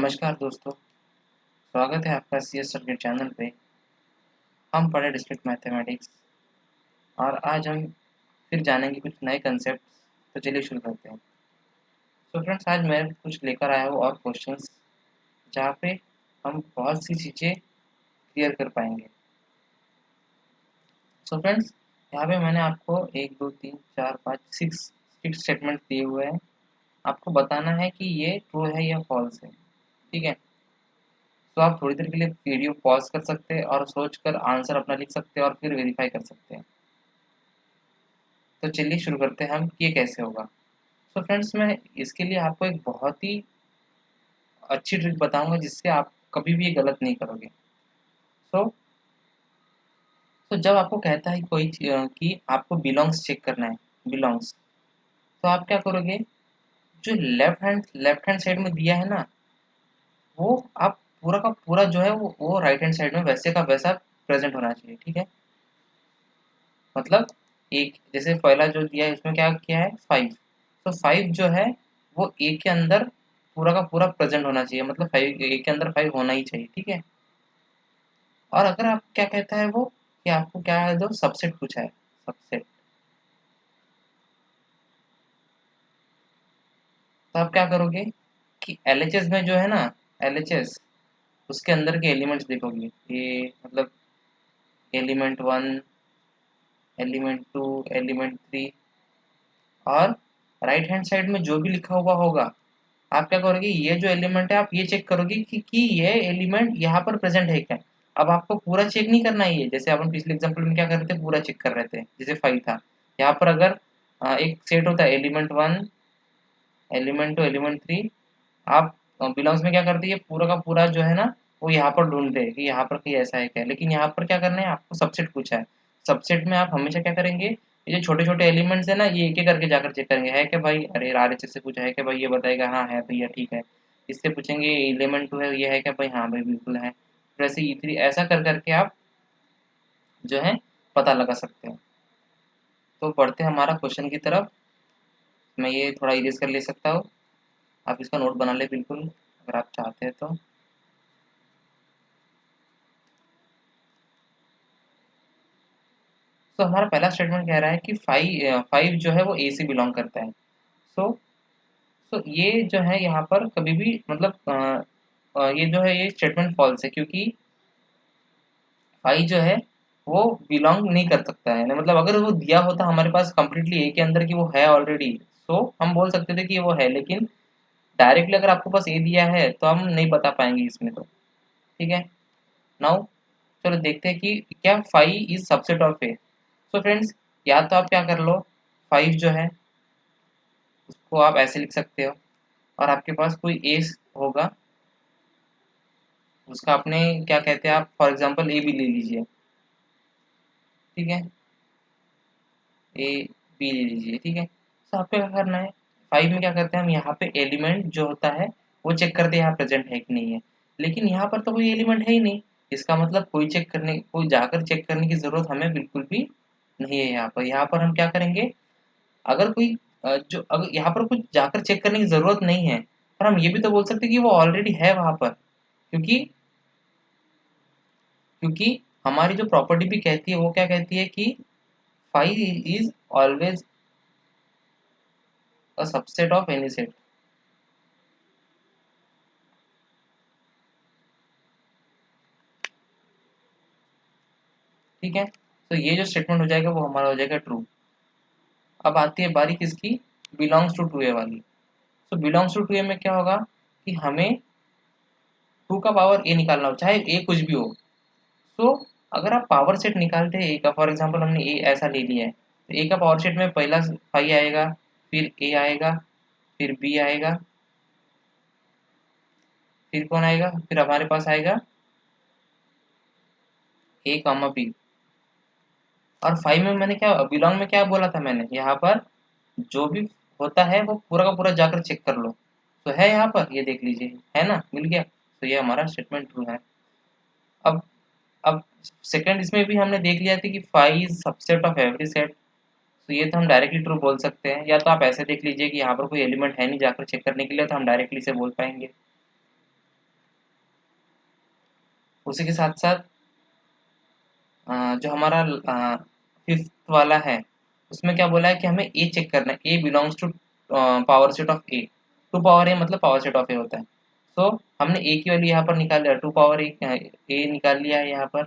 नमस्कार दोस्तों, स्वागत है आपका सीएस सर के चैनल पे। हम पढ़े डिस्ट्रिक्ट मैथमेटिक्स और आज हम फिर जानेंगे कुछ नए कंसेप्ट। तो चलिए शुरू करते हैं। तो फ्रेंड्स, आज मैं कुछ लेकर आया हूँ और क्वेश्चंस जहाँ पे हम बहुत सी चीज़ें क्लियर कर पाएंगे। सो फ्रेंड्स, यहाँ पे मैंने आपको 1 2 3 4 5 6 स्टेटमेंट दिए हुए हैं। आपको बताना है कि ये ट्रू है या फॉल्स है। ठीक है, तो आप थोड़ी देर के लिए वीडियो पॉज कर सकते हैं और सोच कर आंसर अपना लिख सकते हैं और फिर वेरीफाई कर सकते हैं। तो चलिए शुरू करते हैं हम कि ये कैसे होगा। तो फ्रेंड्स, मैं इसके लिए आपको एक बहुत ही अच्छी ट्रिक बताऊंगा जिससे आप कभी भी ये गलत नहीं करोगे। सो जब आपको कहता है कोई कि आपको बिलोंग्स चेक करना है, बिलोंग्स, तो आप क्या करोगे? जो लेफ्ट हैंड साइड में दिया है ना, वो आप पूरा का पूरा जो है वो राइट हैंड साइड में वैसे का वैसा प्रेजेंट होना चाहिए। ठीक है, मतलब एक जैसे पहला जो दिया है उसमें क्या किया है, 5। तो 5 जो है वो ए के अंदर पूरा का पूरा प्रेजेंट होना चाहिए, मतलब 5 ए के अंदर 5 होना ही चाहिए। ठीक है, और अगर आप क्या कहता है वो कि आपको क्या है, दो सबसेट पूछा है, सबसेट, तो आप क्या करोगे कि एलएचएस में जो है ना, एलएचएस उसके अंदर के एलिमेंट्स देखोगे। ये मतलब एलिमेंट 1, एलिमेंट 2, एलिमेंट 3, और राइट हैंड साइड में जो भी लिखा हुआ होगा आप क्या करोगे, ये जो एलिमेंट है आप ये चेक करोगे कि ये एलिमेंट यहाँ पर प्रेजेंट है क्या। अब आपको पूरा चेक नहीं करना है, ये जैसे अपन पिछले एग्जांपल में क्या कर रहे थे, पूरा चेक कर रहे थे, जैसे 5 था। यहाँ पर अगर एक सेट होता है एलिमेंट 1, एलिमेंट 2, एलिमेंट 3, आप बिलोंग्स में क्या करते हैं, पूरा का पूरा जो है ना वो यहाँ पर ढूंढते हैं कि यहाँ पर कहीं ऐसा है क्या। लेकिन यहाँ पर क्या करना है, आपको सबसेट पूछा है। सबसेट में आप हमेशा क्या करेंगे, ये जो छोटे छोटे एलिमेंट्स है ना, ये एक एक करके जाकर चेक करेंगे, है क्या भाई, अरे आरएचएस से पूछा है क्या भाई, ये बताएगा हाँ है भैया ठीक है। इससे पूछेंगे एलिमेंट 2 है, ये है क्या भाई, हाँ भाई बिल्कुल है। फिर ऐसे E3 ऐसा कर करके आप जो है पता लगा सकते हैं। तो बढ़ते हैं हमारा क्वेश्चन की तरफ। मैं ये थोड़ा इरेज कर ले सकता हूँ, आप इसका नोट बना ले बिल्कुल अगर आप चाहते हैं तो। तो हमारा पहला स्टेटमेंट कह रहा है कि 5 जो है वो ए से बिलोंग करता है। सो ये जो है यहाँ पर कभी भी मतलब ये जो है ये स्टेटमेंट फॉल्स है, क्योंकि 5 जो है वो बिलोंग नहीं कर सकता है ना। मतलब अगर वो दिया होता हमारे पास कंप्लीटली ए के अंदर कि वो है ऑलरेडी, तो हम बोल सकते थे कि वो है। लेकिन डायरेक्टली अगर आपको पास ए दिया है तो हम नहीं बता पाएंगे इसमें तो। ठीक है, नाउ चलो देखते हैं कि क्या 5 is subset of A. So friends, या तो आप क्या कर लो, 5 जो है उसको आप ऐसे लिख सकते हो, और आपके पास कोई एस होगा, उसका आपने क्या कहते हैं, आप फॉर एग्जांपल ए भी ले लीजिए। ठीक है, ए बी ले लीजिए। ठीक है, तो आपको क्या करना है, 5 में क्या करते हैं हम, यहाँ पे एलिमेंट जो होता है वो चेक करते हैं यहाँ प्रेजेंट है कि नहीं है। लेकिन यहाँ पर तो कोई एलिमेंट है ही नहीं, इसका मतलब कोई जाकर चेक करने की जरूरत हमें बिल्कुल भी नहीं है। यहाँ पर हम क्या करेंगे, अगर कोई जो अगर यहाँ पर कुछ जाकर चेक करने की ज़रूरत नहीं है, पर हम ये भी तो बोल सकते हैं कि वो ऑलरेडी है वहाँ पर, क्योंकि क्योंकि हमारी जो प्रॉपर्टी भी कहती है वो क्या कहती है कि 5 is always a subset of any set. ठीक है, तो ये जो स्टेटमेंट हो जाएगा वो हमारा हो जाएगा ट्रू। अब आती है बारी किसकी, बिलोंग्स टू टू ए वाली। तो बिलोंग्स टू टू ए में क्या होगा कि हमें 2 का पावर ए निकालना हो, चाहे ए कुछ भी हो। सो अगर आप पावर सेट निकालते हैं ए का, फॉर एग्जांपल हमने ए ऐसा ले लिया है, तो ए का पावर सेट में पहला 5 आएगा, फिर ए आएगा, फिर बी आएगा, फिर कौन आएगा, फिर हमारे पास आएगा ए कॉमा बी। और 5 में मैंने क्या बिलोंग में क्या बोला था मैंने, यहाँ पर जो भी होता है वो पूरा का पूरा जाकर चेक कर लो। तो है यहाँ पर, ये देख लीजिए, है ना, मिल गया। तो ये हमारा स्टेटमेंट ट्रू है। अब अब सेकंड इसमें भी हमने देख लिया था कि 5 is subset of every set. तो ये तो हम डायरेक्टली ट्रू बोल सकते हैं, या तो आप ऐसे देख लीजिए कि यहाँ पर कोई एलिमेंट है नहीं जाकर चेक करने के लिए, तो हम डायरेक्टली से बोल पाएंगे। उसी के साथ साथ जो हमारा फिफ्थ वाला है, उसमें क्या बोला है कि हमें ए चेक करना है, A belongs to power set of A. Two power A मतलब पावर सेट ऑफ ए होता है। सो हमने ए की वैल्यू यहाँ पर निकाल लिया, टू पावर ए निकाल लिया है यहाँ पर,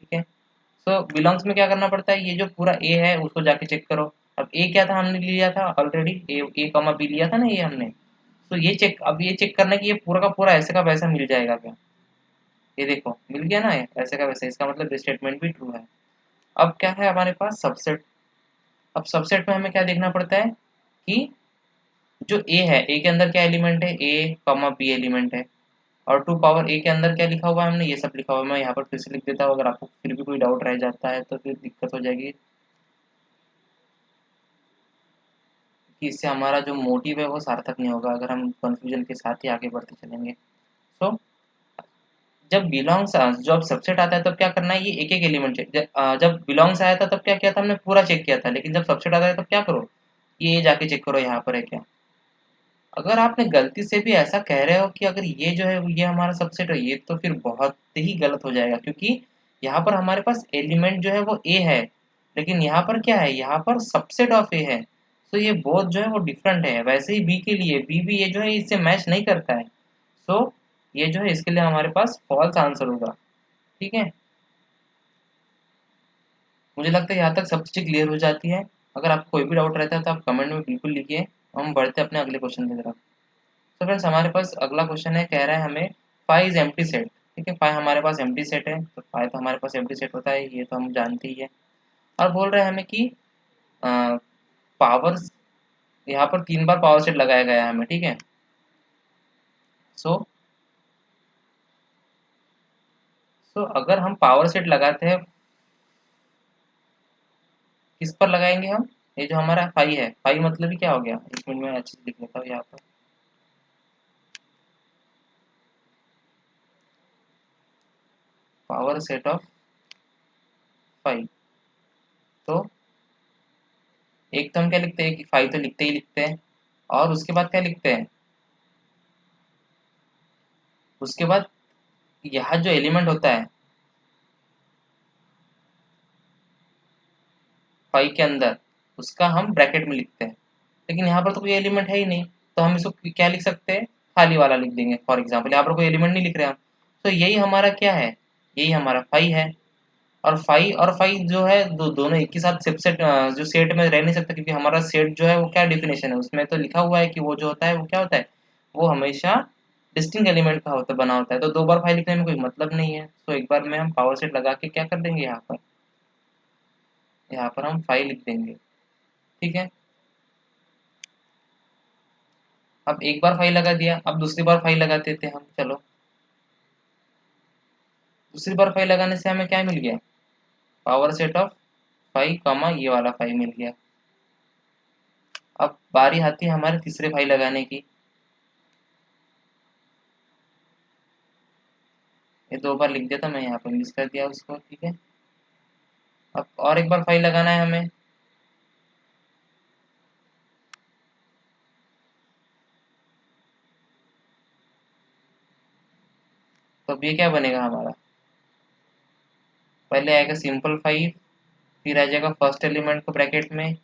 ठीक है। सो बिलोंग्स में क्या करना पड़ता है, ये जो पूरा ए है उसको जाके चेक करो। अब ए क्या था, हमने लिया था ऑलरेडी, ए कॉमा बी लिया था ना ये हमने। तो ये चेक, अब ये चेक करना है कि ये पूरा का पूरा ऐसे का वैसा मिल जाएगा क्या। ये देखो मिल गया ना, ये ऐसे का वैसे, इसका मतलब स्टेटमेंट भी ट्रू है। अब क्या है हमारे पास, सबसेट। अब सबसेट में हमें क्या देखना पड़ता है कि जो ए है, ए के अंदर क्या एलिमेंट है, ए कॉमा बी एलिमेंट है। और टू पावर ए के अंदर क्या लिखा हुआ है, हमने ये सब लिखा हुआ है। मैं यहाँ पर फिर से लिख देता हूँ, अगर आपको फिर भी कोई डाउट रह जाता है तो फिर दिक्कत हो जाएगी, कि इससे हमारा जो मोटिव है वो सार्थक नहीं होगा अगर हम कंफ्यूजन के साथ ही आगे बढ़ते चलेंगे। सो जब बिलोंग्स, जब सबसेट आता है तब क्या करना है, ये एक एक एलिमेंट चेक। जब बिलोंग्स आया था तब क्या किया था, हमने पूरा चेक किया था। लेकिन जब सबसेट आता है तब क्या करो, ये जाके चेक करो यहाँ पर है क्या। अगर आपने गलती से भी ऐसा कह रहे हो कि अगर ये जो है ये हमारा सबसेट है, ये तो फिर बहुत ही गलत हो जाएगा, क्योंकि यहाँ पर हमारे पास एलिमेंट जो है वो ए है, लेकिन यहाँ पर क्या है, यहाँ पर सबसेट ऑफ ए है। तो ये बोथ जो है वो डिफरेंट है। वैसे ही बी के लिए, बी भी ये जो है इससे मैच नहीं करता है। सो ये जो है इसके लिए हमारे पास फॉल्स आंसर होगा, ठीक है। मुझे लगता है यहाँ तक सब चीज़ें क्लियर हो जाती है। अगर आपको कोई भी डाउट रहता है तो आप कमेंट में बिल्कुल लिखिए। हम बढ़ते हैं अपने अगले क्वेश्चन की तरफ। तो फ्रेंड्स हमारे पास अगला क्वेश्चन है, कह रहा है हमें फाइव इज एम्प्टी सेट। ठीक है, फाइव हमारे पास एम्प्टी सेट है, तो फाइव तो हमारे पास एम्प्टी सेट होता है, ये तो हम जानते ही है। और बोल रहे हैं हमें कि पावर, यहाँ पर तीन बार पावर सेट लगाया गया है हमें, ठीक है। सो अगर हम पावर सेट लगाते हैं, किस पर लगाएंगे हम, ये जो हमारा फाइव है, फाइव मतलब ही क्या हो गया, एक मिनट में अच्छे से लिख लेता हूँ यहाँ पर। पावर सेट ऑफ फाइव, तो एक तो हम क्या लिखते हैं कि फाइव तो लिखते ही लिखते हैं, और उसके बाद क्या लिखते हैं, उसके बाद यहाँ जो एलिमेंट होता है फाइव के अंदर, उसका हम ब्रैकेट में लिखते हैं। लेकिन यहाँ पर तो कोई एलिमेंट है ही नहीं, तो हम इसको क्या लिख सकते हैं, खाली वाला लिख देंगे। फॉर एग्जाम्पल यहाँ पर कोई एलिमेंट नहीं लिख रहे हम, तो यही हमारा क्या है, यही हमारा फाइव है। और फाइव जो है दोनों एक ही साथ सबसेट, जो सेट में रह नहीं सकता, क्योंकि हमारा सेट जो है वो क्या डिफिनेशन है, उसमें तो लिखा हुआ है कि वो जो होता है वो क्या होता है, वो हमेशा डिस्टिंक्ट एलिमेंट का होता बना होता है। तो दो बार फाइव लिखने में कोई मतलब नहीं है, तो एक बार में हम पावर सेट लगा के क्या कर देंगे, यहाँ पर हम फाइव लिख देंगे, ठीक है। अब एक बार फाइव लगा दिया, अब दूसरी बार फाइव लगा देते हैं हम, चलो। दूसरी बार फाइव लगाने से हमें क्या मिल गया, power set of five comma ये वाला फाइव मिल गया। अब बारी आती है हमारे तीसरे फाइव लगाने की। ये दो बार लिख दिया था मैं, यहाँ पर मिस कर दिया उसको, ठीक है। अब और एक बार फाइव लगाना है हमें, तो अब ये क्या बनेगा हमारा, पहले आएगा सिंपल फाइव, फिर आ जाएगा फर्स्ट एलिमेंट को ब्रैकेट में,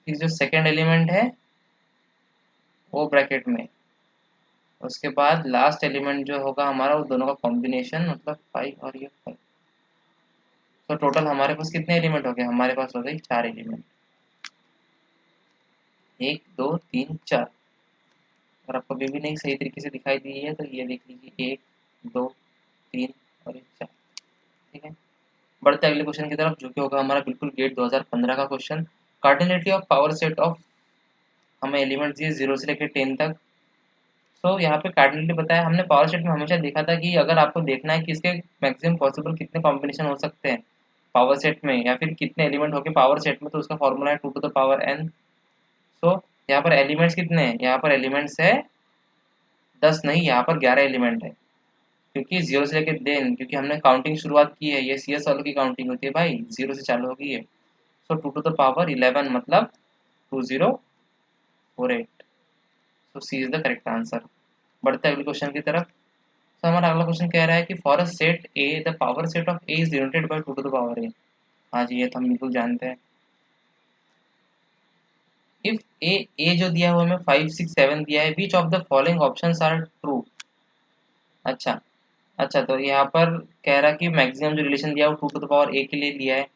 फिर जो सेकेंड एलिमेंट है वो ब्रैकेट में, उसके बाद लास्ट एलिमेंट जो होगा हमारा वो दोनों का कॉम्बिनेशन, मतलब फाइव और ये फाइव। तो टोटल हमारे पास कितने एलिमेंट हो गए, हमारे पास हो गए चार एलिमेंट, एक दो तीन चार। अगर आपको अभी भी नहीं सही तरीके से दिखाई दी है तो ये देख लीजिए, एक दो तीन और एक चार, ठीक है। बढ़ते अगले क्वेश्चन की तरफ, जो कि होगा हमारा बिल्कुल गेट 2015 का question. Cardinality of power set of, हमें एलिमेंट दिए 0 से लेकर 10 तक। सो यहाँ पे कार्डिनलिटी बताया हमने, पावर सेट में हमेशा देखा था कि अगर आपको देखना है कि इसके मैक्सिमम पॉसिबल कितने कॉम्बिनेशन हो सकते हैं पावर सेट में, या फिर कितने एलिमेंट होंगे पावर सेट में, तो उसका फॉर्मूला है 2 to the power n। सो यहाँ पर एलिमेंट्स कितने हैं, यहाँ पर एलिमेंट्स है 10 नहीं, यहाँ पर 11 एलिमेंट है, क्योंकि 0 से लेकर 10, क्योंकि हमने काउंटिंग शुरुआत की है, ये CS वालों की काउंटिंग होती है भाई, 0 से चालू होगी है। सो 2 to the power 11 मतलब 2048। सो सी इज द करेक्ट आंसर। बढ़ते हैं अगले क्वेश्चन की तरफ। तो हमारा अगला क्वेश्चन कह रहा है कि for a set A the power set of A is denoted by 2 to the power A. हाँ जी, ये तो हम बिल्कुल जानते हैं। इफ ए जो दिया हुआ हमें 5 6 7 दिया है, which of the following options are true. अच्छा, अच्छा तो यहाँ पर कह रहा है कि मैक्सिमम जो रिलेशन दिया है वो 2 टू द पावर ए के लिए दिया है,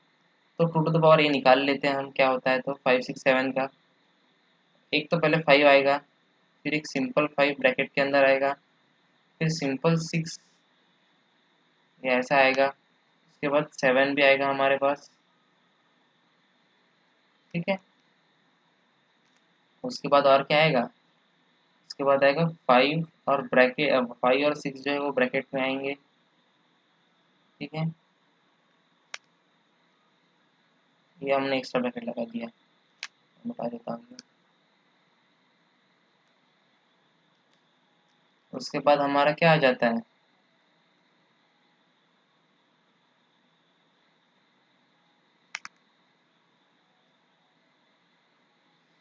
तो 2 टू द पावर ए निकाल लेते हैं हम क्या होता है। तो 5 6 7 का एक तो पहले 5 आएगा, फिर एक सिंपल 5 ब्रैकेट के अंदर आएगा, फिर सिंपल 6 ये ऐसा आएगा, उसके बाद 7 भी आएगा हमारे पास, ठीक है। उसके बाद और क्या आएगा, उसके बाद आएगा 5 और ब्रैकेट 5 और 6 जो है वो ब्रैकेट में आएंगे, ठीक है। ये हमने एक्स्ट्रा ब्रैकेट लगा दिया, बता देता हूँ। उसके बाद हमारा क्या आ जाता है,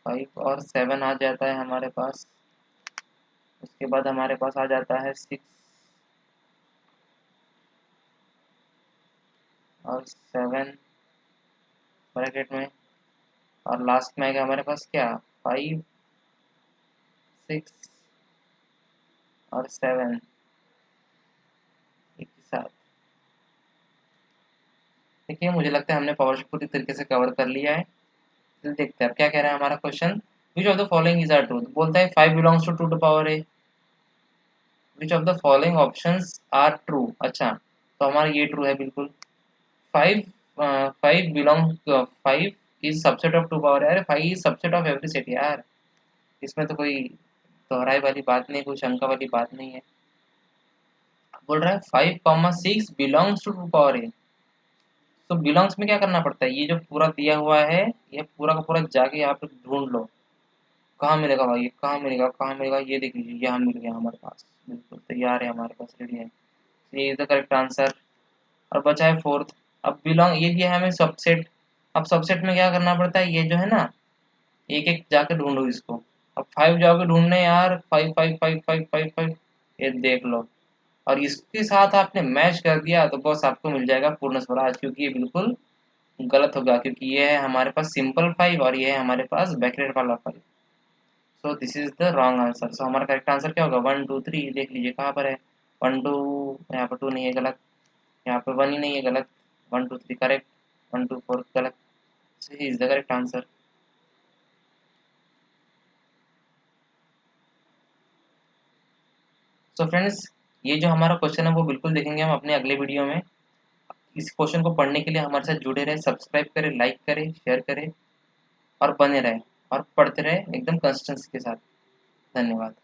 5 और 7 आ जाता है हमारे पास। उसके बाद हमारे पास आ जाता है 6 और 7 ब्रैकेट में, और लास्ट में आएगा हमारे पास क्या, 5 6 और 7 एक ही साथ। देखिए मुझे लगता है हमने पावर पूरी तरीके से कवर कर लिया है। तो देखते हैं अब क्या कह रहा है हमारा question. Which of the following is are true, बोलता है 5 belongs to 2 to power A. Which of the following options are true. अच्छा तो हमारा ये ट्रू है बिल्कुल। 5 5 belong 5 is subset of 2 power. अरे 5 is subset of every set यार, इसमें तो कोई दोहराई वाली बात नहीं, कोई शंका वाली बात नहीं है। बोल रहा है 5 6 बिलोंग्स टू 2 पावर ए। तो बिलोंग्स में क्या करना पड़ता है, ये जो पूरा दिया हुआ है ये पूरा का पूरा जाके यहाँ पे ढूंढ लो, कहाँ मिलेगा भाई, ये कहाँ मिलेगा, कहाँ मिलेगा, ये देख लीजिए यहाँ मिल गया हमारे पास, बिल्कुल तैयार है हमारे पास, रेडी है। ये इज द करेक्ट आंसर। और बचा है फोर्थ। अब बिलोंग ये दिया है हमें सबसेट। अब सबसेट में क्या करना पड़ता है, ये जो है ना एक एक जाके ढूंढो इसको। अब 5 जाओगे ढूंढने यार, 5 5 5 5 5 5, ये देख लो। और इसके साथ आपने मैच कर दिया तो बस आपको मिल जाएगा पूर्ण स्वराज, क्योंकि ये बिल्कुल गलत होगा, क्योंकि ये है हमारे पास सिंपल 5 और ये है हमारे पास ब्रैकेट वाला 5। So this is the wrong answer. So हमारा करेक्ट आंसर क्या होगा, 1 2 3, देख लीजिए कहाँ पर है 1 2, यहाँ पर 2 नहीं है गलत, यहाँ पे 1 ही नहीं है गलत, 1 2 3 करेक्ट, 1 2 4 गलत। So he is the correct answer. So friends ये जो हमारा क्वेश्चन है वो बिल्कुल देखेंगे हम अपने अगले वीडियो में। इस क्वेश्चन को पढ़ने के लिए हमारे साथ जुड़े रहे, सब्सक्राइब करें, लाइक करें, शेयर करें और बने रहें और पढ़ते रहें एकदम कंसिस्टेंसी के साथ। धन्यवाद।